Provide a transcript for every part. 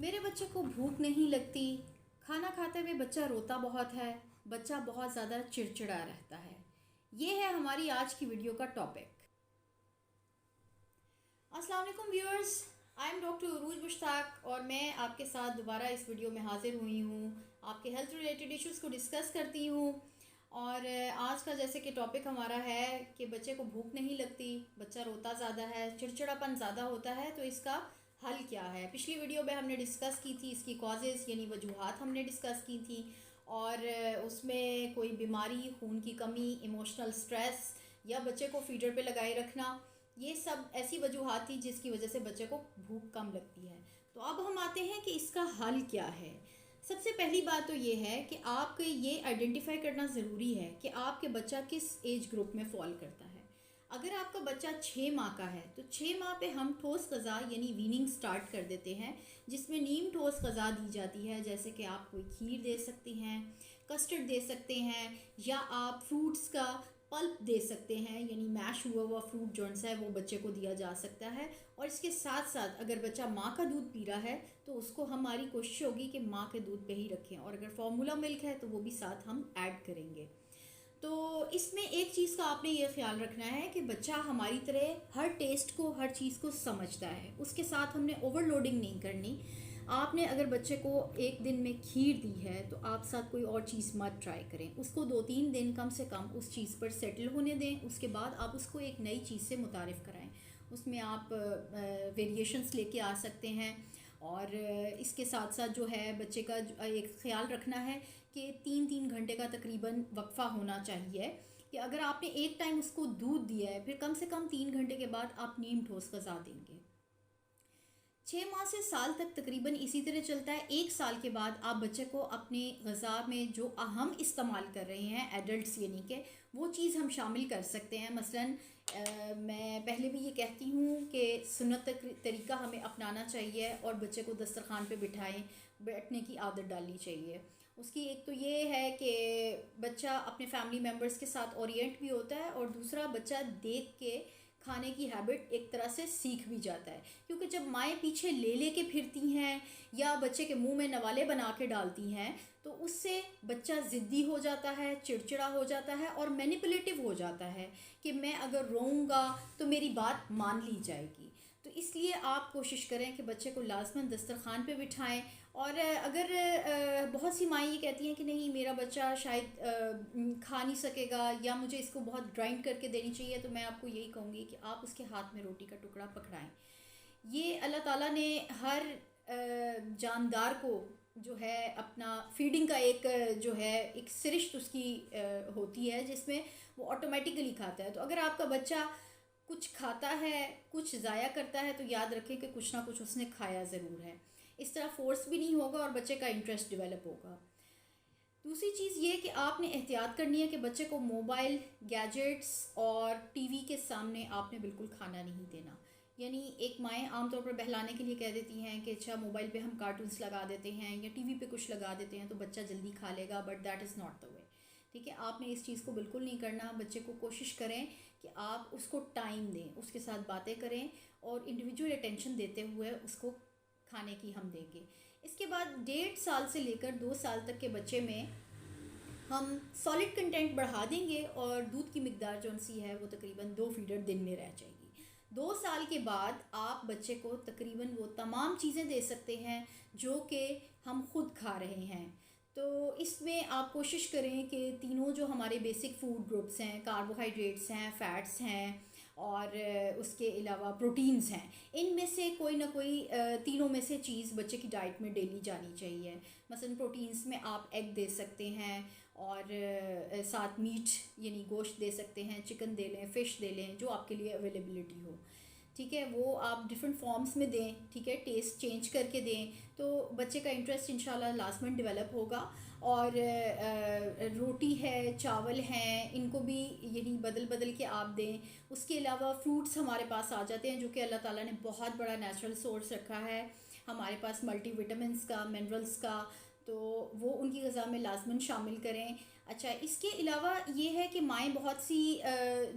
मेरे बच्चे को भूख नहीं लगती। खाना खाते हुए बच्चा रोता बहुत है। बच्चा बहुत ज़्यादा चिड़चिड़ा रहता है। ये है हमारी आज की वीडियो का टॉपिक। अस्सलाम वालेकुम व्यूअर्स, आई एम डॉक्टर उरूज मुश्ताक और मैं आपके साथ दोबारा इस वीडियो में हाजिर हुई हूँ। आपके हेल्थ रिलेटेड इश्यूज़ को डिस्कस करती हूँ। और आज का जैसे कि टॉपिक हमारा है कि बच्चे को भूख नहीं लगती, बच्चा रोता ज़्यादा है, चिड़चिड़ापन ज़्यादा होता है, तो इसका हल क्या है। पिछली वीडियो में हमने डिस्कस की थी इसकी कॉजेज़ यानी वजूहात हमने डिस्कस की थी। और उसमें कोई बीमारी, खून की कमी, इमोशनल स्ट्रेस या बच्चे को फीडर पे लगाए रखना, ये सब ऐसी वजूहात थी जिसकी वजह से बच्चे को भूख कम लगती है। तो अब हम आते हैं कि इसका हल क्या है। सबसे पहली बात तो ये है कि आपको ये आइडेंटिफाई करना ज़रूरी है कि आपके बच्चा किस एज ग्रुप में फॉल करता है। अगर आपका बच्चा 6 माह का है तो 6 माह पे हम ठोस ग़िज़ा यानी वीनिंग स्टार्ट कर देते हैं, जिसमें नीम ठोस ग़िज़ा दी जाती है। जैसे कि आप कोई खीर दे सकते हैं, कस्टर्ड दे सकते हैं, या आप फ्रूट्स का पल्प दे सकते हैं यानी मैश हुआ हुआ फ्रूट जॉन्स है वो बच्चे को दिया जा सकता है। और इसके साथ साथ अगर बच्चा माँ का दूध पी रहा है तो उसको हमारी कोशिश होगी कि माँ के दूध पे ही रखें, और अगर फार्मूला मिल्क है तो वो भी साथ हम ऐड करेंगे। तो इसमें एक चीज़ का आपने ये ख्याल रखना है कि बच्चा हमारी तरह हर टेस्ट को, हर चीज़ को समझता है। उसके साथ हमने ओवरलोडिंग नहीं करनी। आपने अगर बच्चे को एक दिन में खीर दी है तो आप साथ कोई और चीज़ मत ट्राई करें। उसको 2-3 दिन कम से कम उस चीज़ पर सेटल होने दें। उसके बाद आप उसको एक नई चीज़ से मुतारिफ़ कराएं। उसमें आप वेरिएशंस लेके आ सकते हैं। और इसके साथ साथ जो है बच्चे का एक ख्याल रखना है कि 3-3 घंटे का तकरीबन वक्फ़ा होना चाहिए, कि अगर आपने एक टाइम उसको दूध दिया है फिर कम से कम 3 घंटे के बाद आप नीम ठोस ग़िज़ा देंगे। 6 माह से साल तक तकरीबन इसी तरह चलता है। 1 साल के बाद आप बच्चे को अपने ग़िज़ा में जो हम इस्तेमाल कर रहे हैं एडल्ट्स यानी कि वो चीज़ हम शामिल कर सकते हैं। मसलन मैं पहले भी ये कहती हूँ कि सुन्नत तरीका हमें अपनाना चाहिए और बच्चे को दस्तरखान पे बिठाएं, बैठने की आदत डालनी चाहिए। उसकी एक तो ये है कि बच्चा अपने फैमिली मेम्बर्स के साथ ओरिएंट भी होता है, और दूसरा बच्चा देख के खाने की हैबिट एक तरह से सीख भी जाता है। क्योंकि जब माएँ पीछे ले ले के फिरती हैं या बच्चे के मुंह में नवाले बना के डालती हैं तो उससे बच्चा ज़िद्दी हो जाता है, चिड़चिड़ा हो जाता है और मैनिपुलेटिव हो जाता है कि मैं अगर रोऊंगा तो मेरी बात मान ली जाएगी। तो इसलिए आप कोशिश करें कि बच्चे को लाजमन दस्तरखान पे बिठाएं। और अगर बहुत सी माएँ ये कहती हैं कि नहीं मेरा बच्चा शायद खा नहीं सकेगा या मुझे इसको बहुत ग्राइंड करके देनी चाहिए, तो मैं आपको यही कहूँगी कि आप उसके हाथ में रोटी का टुकड़ा पकड़ाएं। ये अल्लाह ताला ने हर जानदार को जो है अपना फीडिंग का एक जो है एक सिरिश्त उसकी होती है जिसमें वो ऑटोमेटिकली खाता है। तो अगर आपका बच्चा कुछ खाता है, कुछ ज़ाया करता है, तो याद रखें कि कुछ ना कुछ उसने खाया ज़रूर है। इस तरह फोर्स भी नहीं होगा और बच्चे का इंटरेस्ट डेवलप होगा। दूसरी चीज़ ये कि आपने एहतियात करनी है कि बच्चे को मोबाइल, गैजेट्स और टीवी के सामने आपने बिल्कुल खाना नहीं देना। यानी एक माएँ आमतौर पर बहलाने के लिए कह देती हैं कि अच्छा मोबाइल पे हम कार्टून्स लगा देते हैं या टीवी पे कुछ लगा देते हैं तो बच्चा जल्दी खा लेगा, but that is not the way. ठीक है, आपने इस चीज़ को बिल्कुल नहीं करना। बच्चे को कोशिश करें कि आप उसको टाइम दें, उसके साथ बातें करें और इंडिविजुअल अटेंशन देते हुए उसको खाने की हम देंगे। इसके बाद 1.5 साल से लेकर 2 साल तक के बच्चे में हम सॉलिड कंटेंट बढ़ा देंगे और दूध की मिकदार जो सी है वो तकरीबन 2 फीडर दिन में रह जाएगी। 2 साल के बाद आप बच्चे को तकरीबन वो तमाम चीज़ें दे सकते हैं जो कि हम खुद खा रहे हैं। तो इसमें आप कोशिश करें कि तीनों जो हमारे बेसिक फूड ग्रुप्स हैं, कार्बोहाइड्रेट्स हैं, फ़ैट्स हैं और उसके अलावा प्रोटीन्स हैं, इनमें से कोई ना कोई तीनों में से चीज़ बच्चे की डाइट में डेली जानी चाहिए। मसलन प्रोटीन्स में आप एग दे सकते हैं और साथ मीट यानी गोश्त दे सकते हैं, चिकन दे लें, फ़िश दे लें, जो आपके लिए अवेलेबिलिटी हो। ठीक है, वो आप डिफरेंट फॉर्म्स में दें। ठीक है, टेस्ट चेंज करके दें तो बच्चे का इंटरेस्ट इंशाल्लाह लाजमन डेवलप होगा। और रोटी है, चावल हैं, इनको भी यही बदल बदल के आप दें। उसके अलावा फ्रूट्स हमारे पास आ जाते हैं जो कि अल्लाह ताला ने बहुत बड़ा नेचुरल सोर्स रखा है हमारे पास मल्टीविटामिन्स का, मिनरल्स का, तो वो उनकी ग़िज़ा में लाजमन शामिल करें। अच्छा, इसके अलावा ये है कि माएँ बहुत सी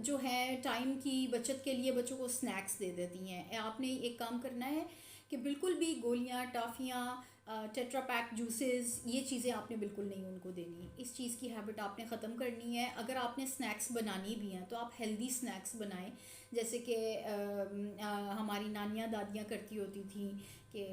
जो हैं टाइम की बचत के लिए बच्चों को स्नैक्स दे देती हैं। आपने एक काम करना है कि बिल्कुल भी गोलियाँ, टॉफ़ियाँ, टेट्रा पैक जूसेस, ये चीज़ें आपने बिल्कुल नहीं उनको देनी। इस चीज़ की हैबिट आपने ख़त्म करनी है। अगर आपने स्नैक्स बनानी भी हैं तो आप हेल्दी स्नैक्स बनाएं, जैसे कि हमारी नानियाँ दादियाँ करती होती थी कि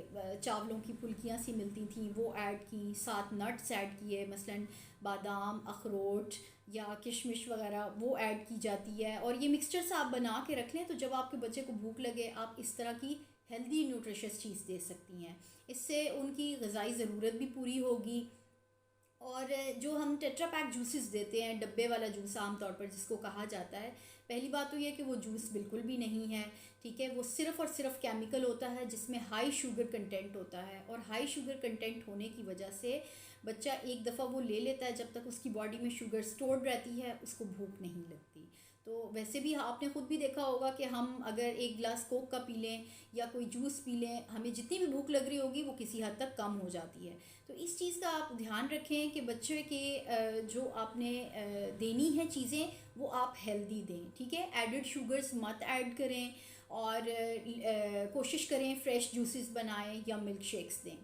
चावलों की फुल्कियाँ सी मिलती थी, वो ऐड की, साथ नट्स ऐड किए, मसलन बादाम, अखरोट या किशमिश वगैरह वो ऐड की जाती है, और ये मिक्सचर सा आप बना के रख लें तो जब आपके बच्चे को भूख लगे आप इस तरह की हेल्दी न्यूट्रिशियस चीज़ दे सकती हैं। इससे उनकी ग़िज़ाई ज़रूरत भी पूरी होगी। और जो हम टेट्रा पैक जूसेस देते हैं, डब्बे वाला जूस आम तौर पर जिसको कहा जाता है, पहली बात तो ये कि वो जूस बिल्कुल भी नहीं है, ठीक है। वो सिर्फ़ और सिर्फ केमिकल होता है जिसमें हाई शुगर कंटेंट होता है, और हाई शुगर कंटेंट होने की वजह से बच्चा एक दफ़ा वो ले लेता है, जब तक उसकी बॉडी में शुगर स्टोर्ड रहती है उसको भूख नहीं लगती। तो वैसे भी आपने ख़ुद भी देखा होगा कि हम अगर एक गिलास कोक का पी लें या कोई जूस पी लें, हमें जितनी भी भूख लग रही होगी वो किसी हद तक कम हो जाती है। तो इस चीज़ का आप ध्यान रखें कि बच्चे के जो आपने देनी है चीज़ें वो आप हेल्दी दें, ठीक है। एडेड शुगर्स मत ऐड करें, और कोशिश करें फ़्रेश जूसेस बनाएं या मिल्क शेक्स दें।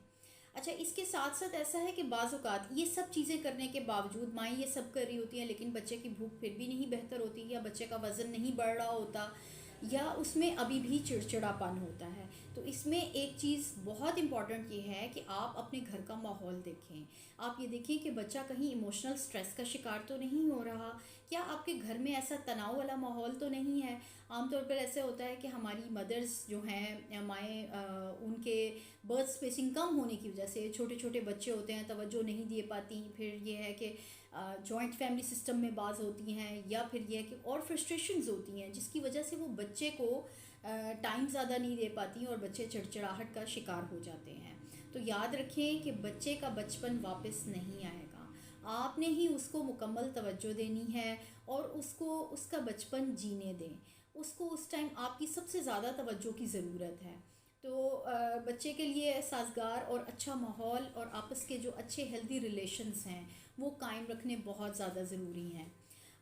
अच्छा, इसके साथ साथ ऐसा है कि बाज़ औक़ात ये सब चीज़ें करने के बावजूद माएँ ये सब कर रही होती हैं, लेकिन बच्चे की भूख फिर भी नहीं बेहतर होती, या बच्चे का वज़न नहीं बढ़ रहा होता, या उसमें अभी भी चिड़चिड़ापन होता है। तो इसमें एक चीज़ बहुत इम्पॉर्टेंट ये है कि आप अपने घर का माहौल देखें। आप ये देखें कि बच्चा कहीं इमोशनल स्ट्रेस का शिकार तो नहीं हो रहा, क्या आपके घर में ऐसा तनाव वाला माहौल तो नहीं है। आमतौर पर ऐसे होता है कि हमारी मदर्स जो हैं, माएँ, उनके बर्थ स्पेसिंग कम होने की वजह से छोटे छोटे बच्चे होते हैं, तवज्जो नहीं दे पाती। फिर ये है कि जॉइंट फैमिली सिस्टम में बाज़ होती हैं, या फिर ये है कि और फ्रस्ट्रेशंस होती हैं जिसकी वजह से वो बच्चे को टाइम ज़्यादा नहीं दे पाती और बच्चे चिड़चिड़ाहट का शिकार हो जाते हैं। तो याद रखें कि बच्चे का बचपन वापस नहीं आएगा, आपने ही उसको मुकम्मल तवज्जो देनी है और उसको उसका बचपन जीने दें। उसको उस टाइम आपकी सबसे ज़्यादा तवज्जो की ज़रूरत है। तो बच्चे के लिए साज़गार और अच्छा माहौल और आपस के जो अच्छे हेल्दी रिलेशंस हैं वो कायम रखने बहुत ज़्यादा ज़रूरी हैं।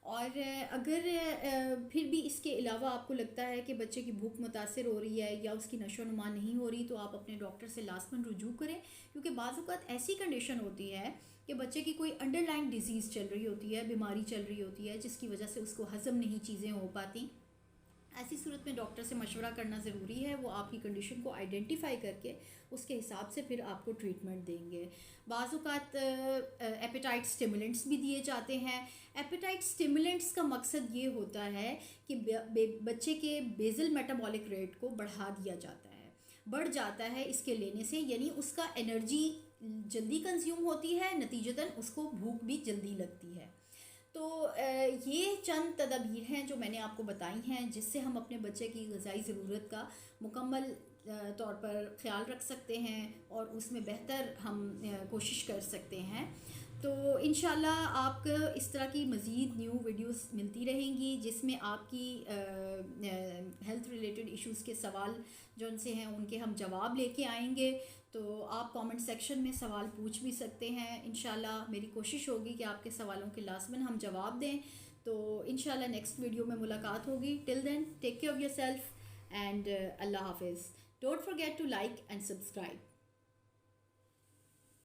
और अगर फिर भी इसके अलावा आपको लगता है कि बच्चे की भूख मुतासिर हो रही है या उसकी नशोनुमा नहीं हो रही, तो आप अपने डॉक्टर से लाज़मन रुजू करें, क्योंकि बाज़ औक़ात ऐसी कंडीशन होती है कि बच्चे की कोई अंडरलाइन डिज़ीज़ चल रही होती है, बीमारी चल रही होती है, जिसकी वजह से उसको हज़म नहीं चीज़ें हो पाती। ऐसी सूरत में डॉक्टर से मशवरा करना ज़रूरी है। वो आपकी कंडीशन को आइडेंटिफाई करके उसके हिसाब से फिर आपको ट्रीटमेंट देंगे। बाज़ औक़ात एपेटाइट स्टिमुलेंट्स भी दिए जाते हैं। एपेटाइट स्टिमुलेंट्स का मकसद ये होता है कि बच्चे के बेसल मेटाबॉलिक रेट को बढ़ा दिया जाता है, बढ़ जाता है इसके लेने से, यानी उसका एनर्जी जल्दी कंज्यूम होती है, नतीजतन उसको भूख भी जल्दी लगती है। तो ये चंद तदबीर हैं जो मैंने आपको बताई हैं, जिससे हम अपने बच्चे की ग़िज़ाई ज़रूरत का मुकम्मल तौर पर ख़्याल रख सकते हैं और उसमें बेहतर हम कोशिश कर सकते हैं। तो इंशाल्लाह आपको इस तरह की मज़ीद न्यू वीडियोस मिलती रहेंगी, जिसमें आपकी हेल्थ रिलेटेड इश्यूज़ के सवाल जो उनसे हैं उनके हम जवाब लेके आएंगे। तो आप कमेंट सेक्शन में सवाल पूछ भी सकते हैं। इंशाल्लाह मेरी कोशिश होगी कि आपके सवालों के लाज़मन हम जवाब दें। तो इंशाल्लाह नेक्स्ट वीडियो में मुलाकात होगी। Till then take care of yourself and Allah हाफ़िज़। Don't forget to like and subscribe.